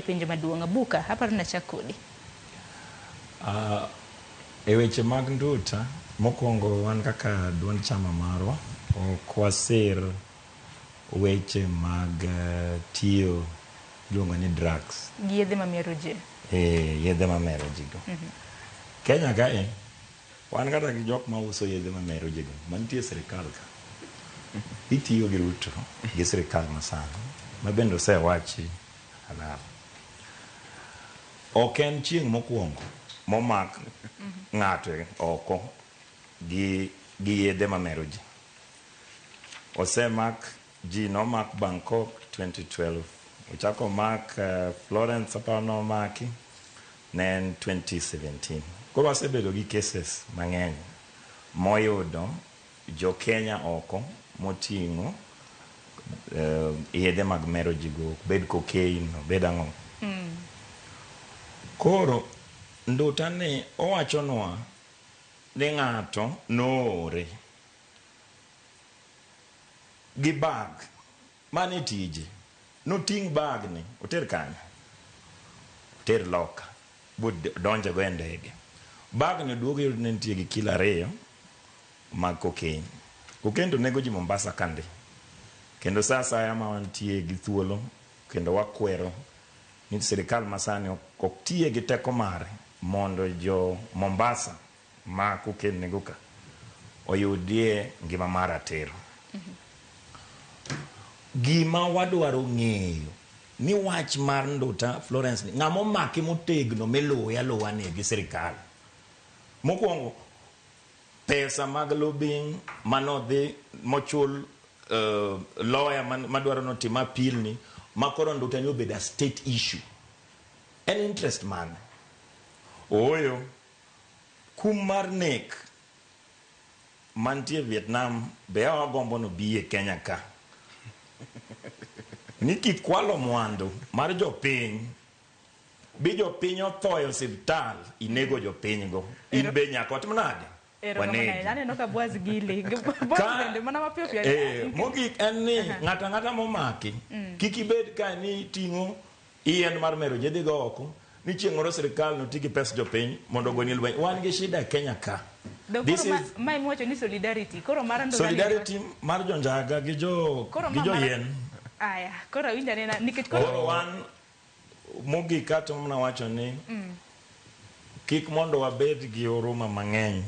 penjo maduong' Abuka aparo na chakodi. E weche mag nduta mokwongo wan kaka duond chama marwa ok wasir weche mag tiyo luongo ni drugs. Yedhe mamero ji. Yedhe mamero ji go. Kenya kae wan kata gi jok ma uso yedhe mamero ji go mantie sirikal ka. Itiyo gi Ruto gi sirikal masani ma bende osewachi halal. Ok en chieng' mokwongo momak ng'ato oko gi yedhe mamero ji. Osemak ji nomak Bangkok 2012. Ochako mak Florence aparo nomaki ne en 2017. Koro wasebedo gi cases mang'eny moyudo jo Kenya oko moting'o yedhe mag mero ji go, bed cocaine, bed ang'o. Koro nduta ni owachonwa ni ng'ato noore gi bag mane tije. Noting' bag ni oter kanyo, oter loka donje go e ndege. Bag ni duogo yud ne nitie gi kilo 2 mag cocaine. Cocaine to nego ji Mombasa kande. Kendo sa asaya ma wantie gi thuolo kendo wakwero ni sirikal masani ok tiye gi teko mare mondo jo Mombasa ma cocaine nego ka oyudie ngima mar atero. Gima wadwaro ng'eyo ni wach mar nduta Florence ni ng'amo maki motegno miluwe aluwa ne gi sirikal. Mokwongo pesa mag lobbying manodhi mochul lawyer madwaro notim appeal ni makoro nduta ni obeda state issue. En interest man. Oyo kum mar nek mantie Vietnam be awagombo no biye Kenya ka. Ni kikwalo mwandu mar jopiny bi jopiny othoyo siptal inego jopiny go in be nyaka watim nade wanegi. Aneno ka Boaz Gili mana mapiyo piyo. Mogik en ni ng'ata momaki kik ibed ka ni ting'o yien mar mero jedhi go oko ni chieng' moro sirikal noti gi pes jopiny mondo goni lweny. Wan gi shida Kenya ka. This is my mocho ni solidarity. Koro mar ndo solidarity mar jonjaga gi jo yien. Aya, koro winja nena nikech koro wan mogik ato mna wacho ni kik mondo wabed gi huruma mang'eny